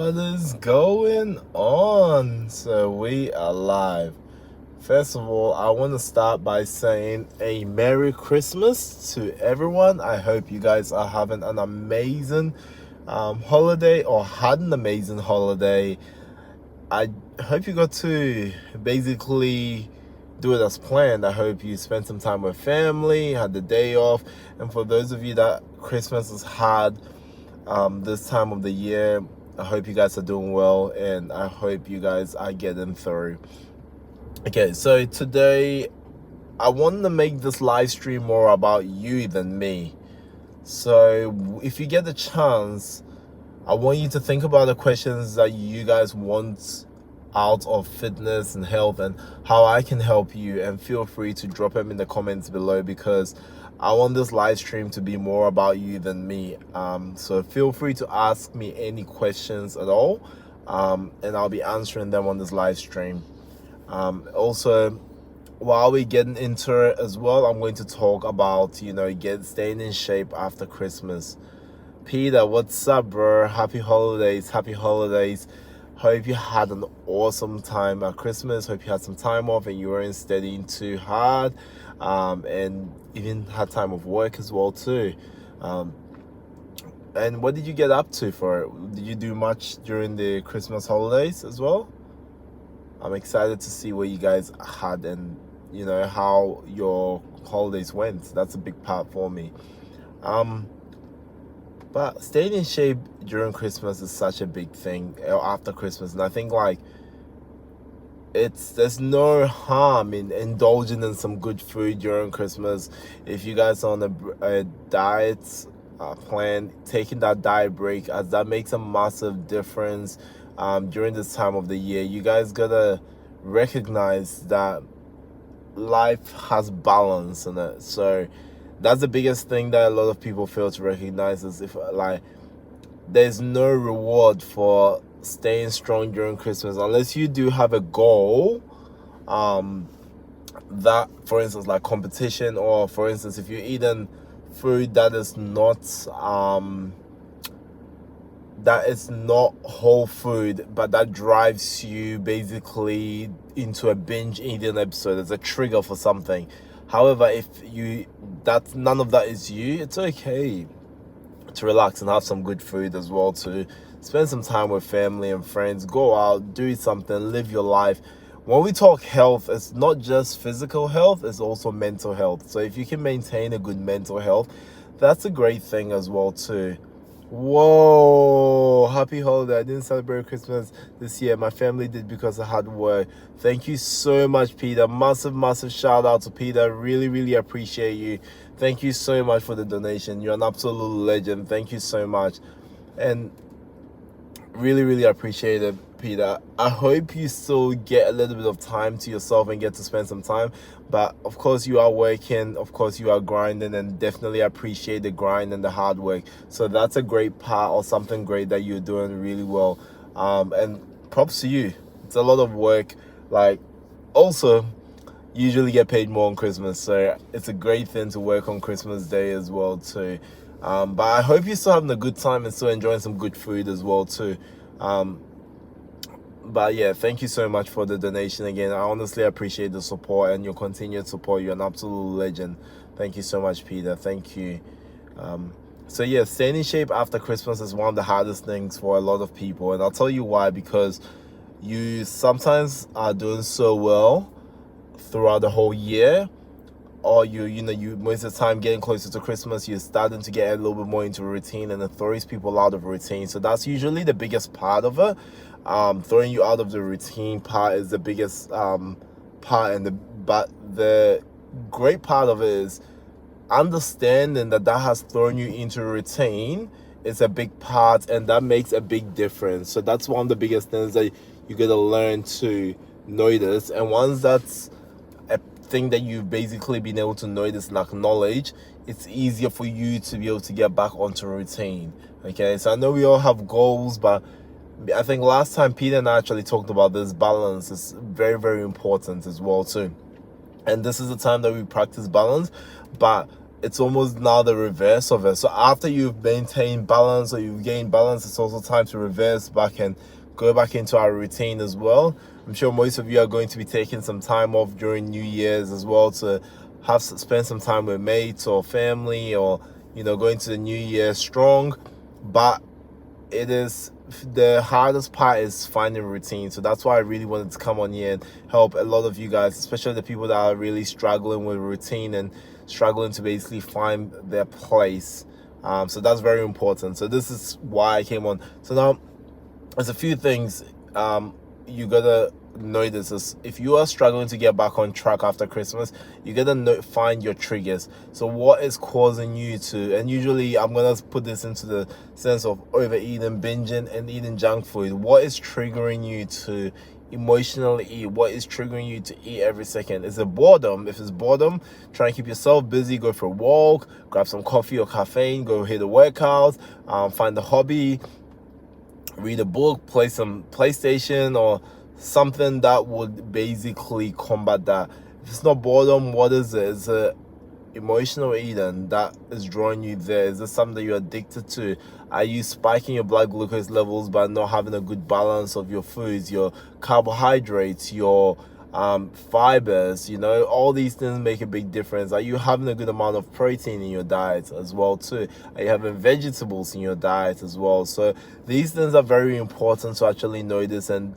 What is going on? So we are live. First of all, I want to start by saying a Merry Christmas to everyone. I hope you guys are having an amazing holiday or had an amazing holiday. I hope you got to basically do it as planned. I hope you spent some time with family, had the day off. And for those of you that Christmas is hard this time of the year, I hope you guys are doing well, and I hope you guys are getting through. Okay, so today I wanted to make this live stream more about you than me. So if you get the chance, I want you to think about the questions that you guys want out of fitness and health and how I can help you, and feel free to drop them in the comments below, because I want this live stream to be more about you than me. So feel free to ask me any questions at all, and I'll be answering them on this live stream. Also, while we're getting into it as well, I'm going to talk about, staying in shape after Christmas. Peter, what's up, bro? Happy holidays. Hope you had an awesome time at Christmas. Hope you had some time off and you weren't studying too hard, and even had time of work as well too. And what did you get up to for it? Did you do much during the Christmas holidays as well? I'm excited to see what you guys had and how your holidays went. That's a big part for me. But staying in shape during Christmas is such a big thing, after Christmas, and I think there's no harm in indulging in some good food during Christmas. If you guys are on a diet plan, taking that diet break, as that makes a massive difference during this time of the year. You guys gotta recognize that life has balance in it. So that's the biggest thing that a lot of people fail to recognize, is if there's no reward for staying strong during Christmas unless you do have a goal, that, for instance, like competition, or for instance, if you're eating food that is not whole food, but that drives you basically into a binge eating episode. It's a trigger for something. However, if none of that is you, it's okay to relax and have some good food as well, to spend some time with family and friends, go out, do something, live your life. When we talk health, it's not just physical health, it's also mental health. So if you can maintain a good mental health, that's a great thing as well too. Whoa, happy holiday. I didn't celebrate Christmas this year. My family did because of hard work. Thank you so much, Peter. Massive shout out to Peter. Really appreciate you. Thank you so much for the donation. You're an absolute legend. Thank you so much. And really appreciate it, Peter. I hope you still get a little bit of time to yourself and get to spend some time. But of course you are working, of course you are grinding, and definitely appreciate the grind and the hard work. So that's a great part, or something great that you're doing really well. And props to you. It's a lot of work. Also, usually get paid more on Christmas, so it's a great thing to work on Christmas Day as well too. But I hope you're still having a good time and still enjoying some good food as well too. But yeah, thank you so much for the donation again. I honestly appreciate the support and your continued support. You're an absolute legend. Thank you so much, Peter. Thank you. So yeah, staying in shape after Christmas is one of the hardest things for a lot of people, and I'll tell you why. Because you sometimes are doing so well throughout the whole year, or you most of the time getting closer to Christmas, you're starting to get a little bit more into routine, and it throws people out of routine. So that's usually the biggest part of it. Throwing you out of the routine part is the biggest part, but the great part of it is understanding that has thrown you into routine is a big part, and that makes a big difference. So that's one of the biggest things that you gotta learn to notice. And once that's a thing that you've basically been able to notice and acknowledge, it's easier for you to be able to get back onto routine. Okay, so I know we all have goals, but I think last time Peter and I actually talked about this balance is very important as well too. And this is the time that we practice balance. But it's almost now the reverse of it. So after you've maintained balance or you've gained balance, it's also time to reverse back and go back into our routine as well. I'm sure most of you are going to be taking some time off during New Year's as well to spend some time with mates or family, or going to the new year strong. But it is, the hardest part is finding routine. So that's why I really wanted to come on here and help a lot of you guys, especially the people that are really struggling with routine and struggling to basically find their place. So that's very important. So this is why I came on. So now there's a few things you gotta notice is, if you are struggling to get back on track after Christmas, you gotta find your triggers. So what is causing you to, and usually I'm gonna put this into the sense of overeating, binging, and eating junk food. What is triggering you to emotionally eat? What is triggering you to eat every second? Is it boredom? If it's boredom, try and keep yourself busy. Go for a walk, grab some coffee or caffeine, go hit a workout, find a hobby, read a book, play some PlayStation or something that would basically combat that. If it's not boredom, what is it? Is it emotional eating that is drawing you there? Is this something that you're addicted to? Are you spiking your blood glucose levels by not having a good balance of your foods, your carbohydrates, your fibers? All these things make a big difference. Are you having a good amount of protein in your diet as well too? Are you having vegetables in your diet as well? So these things are very important to actually notice and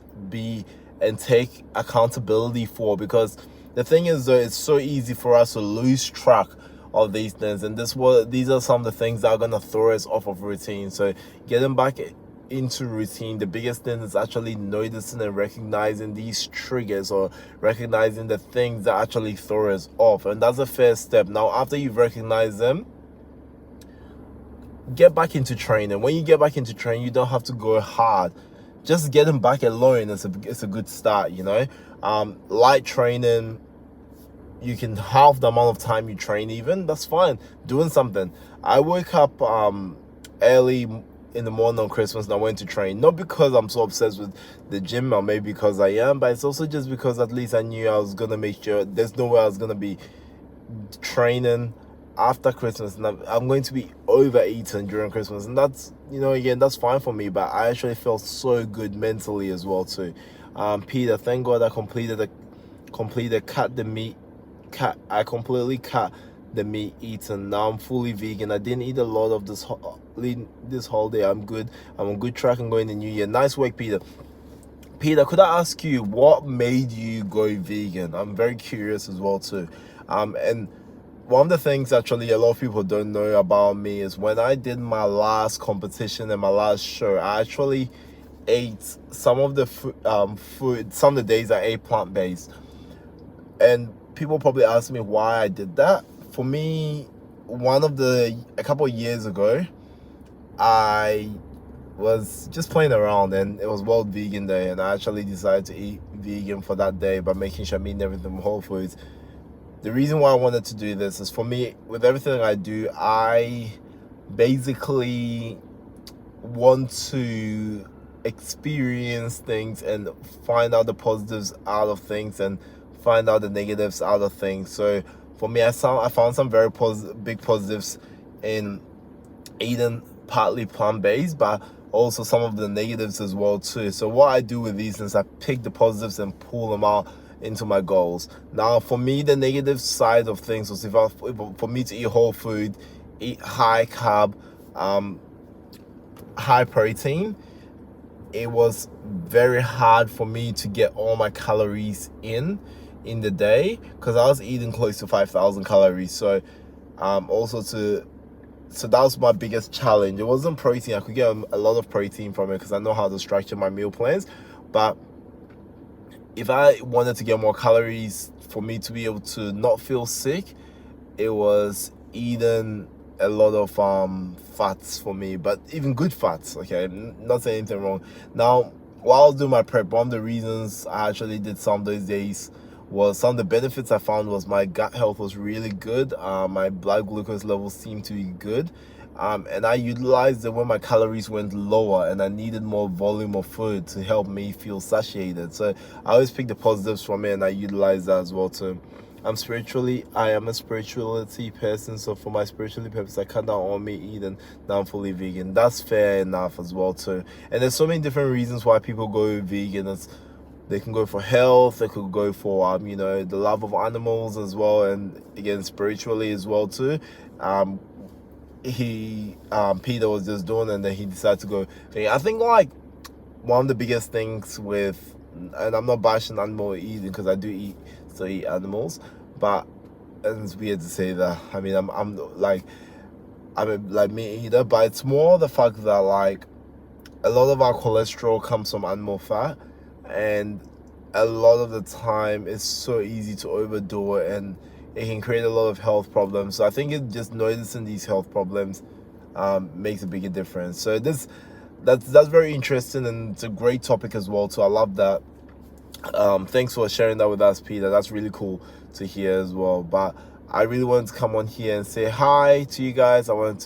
take accountability for, because the thing is though, it's so easy for us to lose track of these things, and these are some of the things that are going to throw us off of routine. So getting back into routine, the biggest thing is actually noticing and recognizing these triggers, or recognizing the things that actually throw us off, and that's the first step. Now after you've recognized them, get back into training. When you get back into training, you don't have to go hard. Just getting back alone is a good start. Light training, you can halve the amount of time you train, even that's fine. Doing something. I wake up early in the morning on Christmas and I went to train, not because I'm so obsessed with the gym, or maybe because I am, but it's also just because at least I knew I was gonna make sure there's no way I was gonna be training after Christmas and I'm going to be overeating during Christmas, and that's again, that's fine for me. But I actually felt so good mentally as well too. Peter, thank God I completely cut the meat. I completely cut the meat eating. Now I'm fully vegan. I didn't eat a lot of this holiday. I'm good. I'm on good track and going the new year. Nice work, Peter. Peter, could I ask you what made you go vegan? I'm very curious as well too. And one of the things actually a lot of people don't know about me is when I did my last competition and my last show, I actually ate some of the food. Some of the days I ate plant-based, and people probably ask me why I did that. For me, a couple of years ago, I was just playing around and it was World Vegan Day, and I actually decided to eat vegan for that day by making sure I'm eating everything from whole foods. The reason why I wanted to do this is, for me, with everything I do, I basically want to experience things and find out the positives out of things and find out the negatives out of things. So for me, I found some very big positives in eating partly plant-based, but also some of the negatives as well too. So what I do with these is I pick the positives and pull them out into my goals. Now for me, the negative side of things was for me to eat whole food, eat high carb, high protein, it was very hard for me to get all my calories in the day, because I was eating close to 5,000 calories. So so that was my biggest challenge. It wasn't protein. I could get a lot of protein from it because I know how to structure my meal plans, but if I wanted to get more calories for me to be able to not feel sick, it was eating a lot of fats for me, but even good fats. Okay, not saying anything wrong. Now, while I was doing my prep, one of the reasons I actually did some of those days was some of the benefits I found was my gut health was really good. My blood glucose levels seemed to be good. And I utilized it when my calories went lower and I needed more volume of food to help me feel satiated. So I always pick the positives from it and I utilize that as well too. I am a spirituality person, so for my spirituality purpose, I cut down on meat eating. Now I'm fully vegan. That's fair enough as well too. And there's so many different reasons why people go vegan. They can go for health, they could go for the love of animals as well, and again spiritually as well too. Peter was just doing, and then he decided to go vegan. I think like one of the biggest things with, and I'm not bashing animal eating because I do eat animals, but, and it's weird to say that. I mean, I'm a like meat eater, but it's more the fact that like a lot of our cholesterol comes from animal fat, and a lot of the time it's so easy to overdo it, and it can create a lot of health problems. So I think it just noticing these health problems makes a bigger difference. So that's very interesting, and it's a great topic as well too. I love that. Thanks for sharing that with us, Peter. That's really cool to hear as well. But I really wanted to come on here and say hi to you guys. I wanted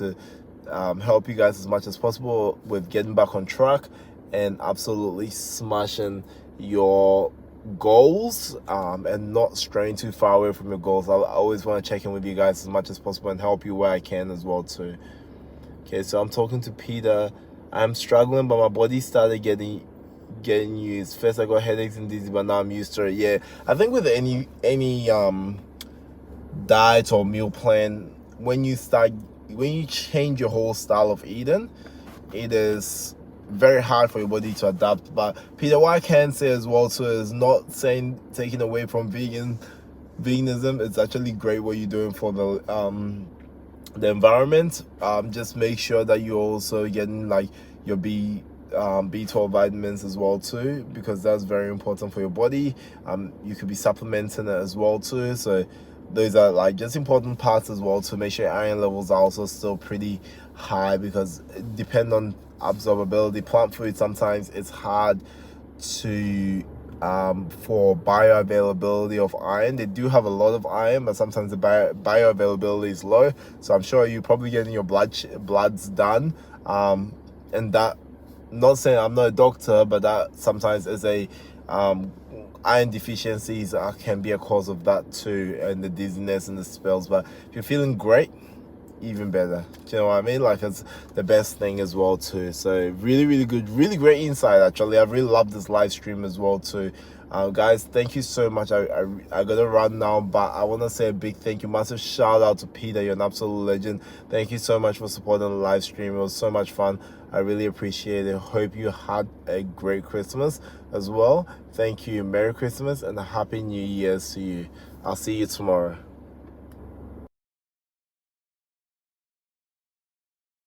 to help you guys as much as possible with getting back on track and absolutely smashing your goals, and not straying too far away from your goals. I always want to check in with you guys as much as possible and help you where I can as well too. Okay, so I'm talking to Peter. I'm struggling, but my body started getting used. First I got headaches and dizzy, but now I'm used to it. Yeah, I think with any diet or meal plan, when you change your whole style of eating, it is very hard for your body to adapt. But Peter, what I can say as well too is not saying taking away from veganism. It's actually great what you're doing for the environment. Just make sure that you're also getting like your B12 vitamins as well too, because that's very important for your body. You could be supplementing it as well too, so those are like just important parts as well to make sure iron levels are also still pretty high, because it depends on absorbability. Plant food, sometimes it's hard to for bioavailability of iron. They do have a lot of iron, but sometimes the bioavailability is low, so I'm sure you're probably getting your bloods done, and that, not saying I'm not a doctor, but that sometimes is a iron deficiencies can be a cause of that too, and the dizziness and the spells. But if you're feeling great, even better. Do you know what I mean? Like, it's the best thing as well too. So really good, really great insight. Actually, I really love this live stream as well too. Guys, thank you so much. I gotta run now, but I want to say a big thank you, massive shout out to Peter. You're an absolute legend. Thank you so much for supporting the live stream. It was so much fun. I really appreciate it. Hope you had a great Christmas as well. Thank you. Merry Christmas and a Happy New Year's to you. I'll see you tomorrow.